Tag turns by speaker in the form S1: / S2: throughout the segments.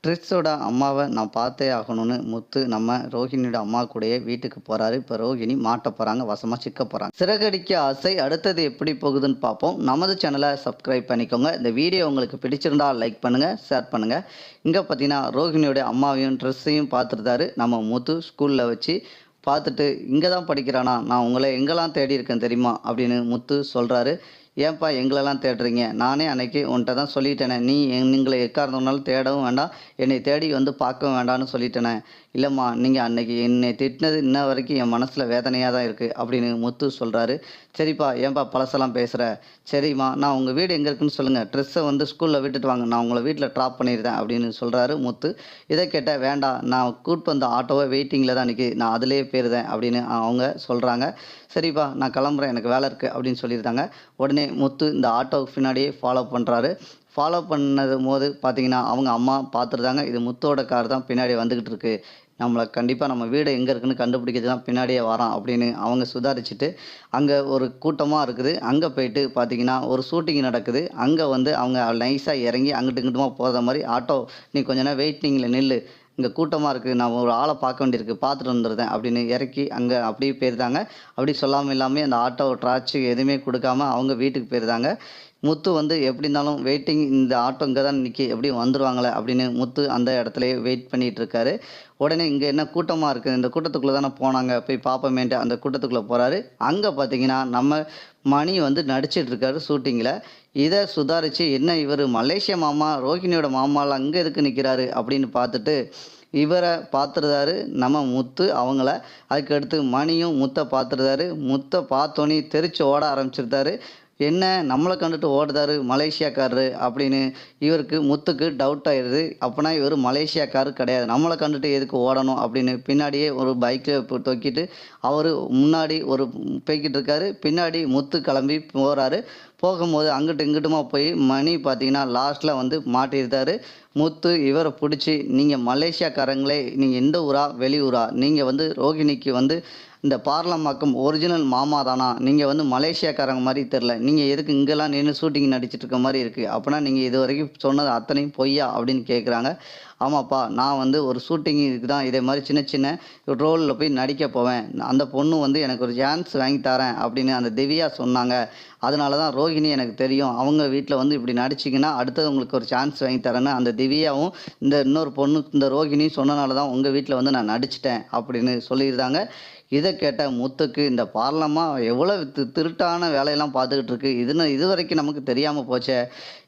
S1: ட்ரிக்ஸோட அம்மாவ நான் பார்த்தே ஆகணும்னு முத்து நம்ம ரோஹிணியோட அம்மா கூடயே வீட்டுக்கு போறாரு. இப்ப ரோஹிணி மாட்ட போறாங்க. வசமா சிக்க போறாங்க. சிறகடிக்க ஆசை அடுத்தது எப்படி போகுதுன்னு பார்ப்போம். நமது சேனலை சப்ஸ்கிரைப் பண்ணிக்கோங்க. இந்த வீடியோ உங்களுக்கு பிடிச்சிருந்தா லைக் பண்ணுங்க, ஷேர் பண்ணுங்க. இங்க பார்த்தீங்கன்னா ரோஹிணியோட அம்மாவையும் ட்ரெஸ்ஸையும் பார்த்துருந்தாரு நம்ம முத்து ஸ்கூல்ல வச்சு. பார்த்துட்டு இங்கே தான் படிக்கிறானா, நான் உங்களை எங்கெல்லாம் தேடி இருக்கேன் தெரியுமா அப்படின்னு முத்து சொல்றாரு. ஏன்பா எங்களெல்லாம் தேடுறீங்க? நானே அன்னைக்கு உன்கிட்ட தான் சொல்லிட்டேனே, நீ எங்களை எக்காரணம்னாலும் தேடவும் வேண்டாம், என்னை தேடி வந்து பார்க்கவும் வேண்டாம்னு சொல்லிட்டேனே. இல்லைம்மா, நீங்கள் அன்னைக்கு என்னை திட்டினது இன்ன வரைக்கும் என் மனசில் வேதனையாக தான் இருக்குது அப்படின்னு முத்து சொல்கிறாரு. சரிப்பா, ஏன்பா பழசெல்லாம் பேசுகிற? சரிம்மா, நான் உங்கள் வீடு எங்கே இருக்குன்னு சொல்லுங்கள், ட்ரெஸ்ஸை வந்து ஸ்கூலில் விட்டுட்டு வாங்க, நான் உங்களை வீட்டில் ட்ராப் பண்ணிடுறேன் அப்படின்னு சொல்கிறாரு முத்து. இதை கேட்டால் வேண்டாம், நான் கூப்பிட்டு வந்த ஆட்டோவை வெயிட்டிங்கில் தான் நிற்கி, நான் அதிலே போயிருந்தேன் அப்படின்னு அவங்க சொல்கிறாங்க. சரிப்பா, நான் கிளம்புறேன், எனக்கு வேலை இருக்குது அப்படின்னு சொல்லியிருந்தாங்க. உடனே முத்து இந்த ஆட்டோவுக்கு பின்னாடியே ஃபாலோ பண்ணுறாரு. ஃபாலோ பண்ணது போது பார்த்தீங்கன்னா அவங்க அம்மா பார்த்துருந்தாங்க, இது முத்தோட கார் தான் பின்னாடி வந்துக்கிட்டு இருக்கு, நம்மளை கண்டிப்பாக நம்ம வீடு எங்கே இருக்குன்னு கண்டுபிடிக்கிறது தான் பின்னாடியே வரான் அப்படின்னு அவங்க சுதாரிச்சுட்டு அங்கே ஒரு கூட்டமாக இருக்குது. அங்கே போயிட்டு பார்த்தீங்கன்னா ஒரு ஷூட்டிங் நடக்குது. அங்கே வந்து அவங்க நைஸாக இறங்கி அங்கிட்டு இங்கிட்டுமா போகிற மாதிரி, ஆட்டோ நீ கொஞ்ச நேரம் வெயிட்டிங்கில் நில்லு, இங்கே கூட்டமாக இருக்குது, நான் ஒரு ஆளை பார்க்க வேண்டியிருக்கு, பார்த்துட்டு வந்துடுறேன் அப்படின்னு இறக்கி அங்கே அப்படியே போயிருந்தாங்க. அப்படி சொல்லாமல் இல்லாமல் அந்த ஆட்டோ ட்ராச்சு எதுவுமே கொடுக்காம அவங்க வீட்டுக்கு போயிருந்தாங்க. முத்து வந்து எப்படி இருந்தாலும் வெயிட்டிங், இந்த ஆட்டோ இங்கே தான் நிற்கி எப்படியும் வந்துடுவாங்களே அப்படின்னு முத்து அந்த இடத்துலையே வெயிட் பண்ணிகிட்டு இருக்காரு. உடனே இங்கே என்ன கூட்டமாக இருக்குது, இந்த கூட்டத்துக்குள்ளே தானே போனாங்க, போய் பார்ப்போமேன்ட்டு அந்த கூட்டத்துக்குள்ளே போகிறாரு. அங்கே பார்த்தீங்கன்னா நம்ம மணி வந்து நடிச்சிட்டு இருக்காரு ஷூட்டிங்கில். இதை சுதாரித்து என்ன இவர் மலேசியா மாமா, ரோஹிணியோட மாமாலாம் அங்கே எதுக்கு நிற்கிறாரு அப்படின்னு பார்த்துட்டு இவரை பார்த்துருந்தாரு நம்ம முத்து அவங்கள. அதுக்கடுத்து மணியும் முத்தை பார்த்துருந்தாரு. முத்தை பார்த்தோன்னே தெரிச்சு ஓட ஆரம்பிச்சிருந்தாரு. என்ன நம்மளை கண்டுட்டு ஓடுதாரு மலேசியாக்காரரு அப்படின்னு இவருக்கு முத்துக்கு டவுட் ஆயிடுது. அப்போனா இவர் மலேசியாக்காரு கிடையாது, நம்மளை கண்டுட்டு எதுக்கு ஓடணும் அப்படின்னு பின்னாடியே ஒரு பைக்கில் தொக்கிட்டு அவர் முன்னாடி ஒரு போய்கிட்டு இருக்காரு. பின்னாடி முத்து கிளம்பி போகிறாரு. போகும்போது அங்கிட்டு இங்கிட்டுமா போய் மணி பார்த்தீங்கன்னா லாஸ்ட்டில் வந்து மாட்டியிருந்தாரு. முத்து இவரை பிடிச்சி, நீங்கள் மலேசியாக்காரங்களே, நீங்கள் எந்த ஊரா வெளியூரா, நீங்கள் வந்து ரோகிணிக்கு வந்து இந்த பார்லமாக்கம் ஒரிஜினல் மாமா தானா, நீங்கள் வந்து மலேசியாக்காரங்க மாதிரி தெரில, நீங்கள் எதுக்கு இங்கெல்லாம் நின்று ஷூட்டிங் நடிச்சிட்டு இருக்க மாதிரி இருக்குது, அப்படின்னா நீங்கள் இது வரைக்கும் சொன்னது அத்தனையும் பொய்யா அப்படின்னு கேட்குறாங்க. ஆமாப்பா, நான் வந்து ஒரு ஷூட்டிங்கு தான் இதே மாதிரி சின்ன சின்ன ரோலில் போய் நடிக்க போவேன், அந்த பொண்ணு வந்து எனக்கு ஒரு சான்ஸ் வாங்கி தரேன் அப்படின்னு அந்த திவ்யா சொன்னாங்க, அதனால தான் ரோஹிணி எனக்கு தெரியும், அவங்க வீட்டில் வந்து இப்படி நடிச்சிங்கன்னா அடுத்தது உங்களுக்கு ஒரு சான்ஸ் வாங்கி தரேன்னு அந்த திவ்யாவும் இந்த இன்னொரு பொண்ணு இந்த ரோஹிணியும் சொன்னனால தான் உங்கள் வீட்டில் வந்து நான் நடிச்சிட்டேன் அப்படின்னு சொல்லியிருந்தாங்க. இதை கேட்ட முத்துக்கு இந்த பார்லமா எவ்வளோ திருட்டான வேலையெல்லாம் பார்த்துக்கிட்டு இருக்கு, இது வரைக்கும் நமக்கு தெரியாமல் போச்சே,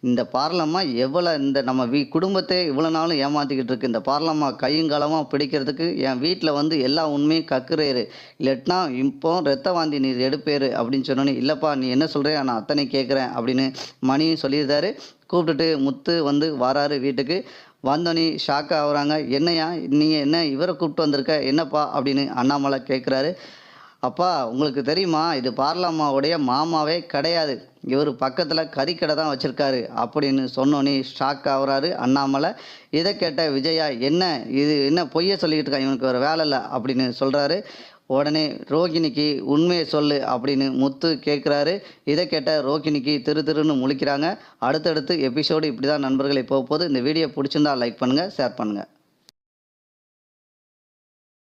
S1: இந்த பார்லமா எவ்வளோ இந்த நம்ம குடும்பத்தை இவ்வளோ நாளும் ஏமாற்றிக்கிட்டு இருக்கு, இந்த பார்லமா கையுங்காலமாக பிடிக்கிறதுக்கு என் வீட்டில் வந்து எல்லா உண்மையும் கக்குறேரு, இல்லட்டினா இப்போ ரத்த வாந்தி நீர் எடுப்பேரு அப்படின்னு சொன்னோன்னே, இல்லைப்பா நீ என்ன சொல்கிறியா, நான் அத்தனை கேட்குறேன் அப்படின்னு மணியும் சொல்லியிருந்தாரு. கூப்பிட்டுட்டு முத்து வந்து வராரு வீட்டுக்கு. வந்தோன்னே ஷாக் ஆகுறாங்க. என்னையா நீங்கள் என்ன இவரை கூப்பிட்டு வந்திருக்க, என்னப்பா அப்படின்னு அண்ணாமலை கேட்குறாரு. அப்பா உங்களுக்கு தெரியுமா, இது பார்லம்மாவுடைய மாமாவே கிடையாது, இவர் பக்கத்தில் கறிக்கடை தான் வச்சுருக்காரு அப்படின்னு சொன்னோன்னே ஷாக் ஆகுறாரு அண்ணாமலை. இதை கேட்ட விஜயா, என்ன இது என்ன பொய்யை சொல்லிக்கிட்டு இருக்கா, இவனுக்கு ஒரு வேலை இல்லை அப்படின்னு சொல்கிறாரு. உடனே ரோகிணிக்கு உண்மையை சொல்லு அப்படின்னு முத்து கேட்குறாரு. இதை கேட்ட ரோகிணிக்கு திருன்னு முழிக்கிறாங்க. அடுத்தடுத்து எபிசோடு இப்படி தான் நண்பர்களை போகும்போது. இந்த வீடியோ பிடிச்சிருந்தா லைக் பண்ணுங்கள், ஷேர் பண்ணுங்கள்.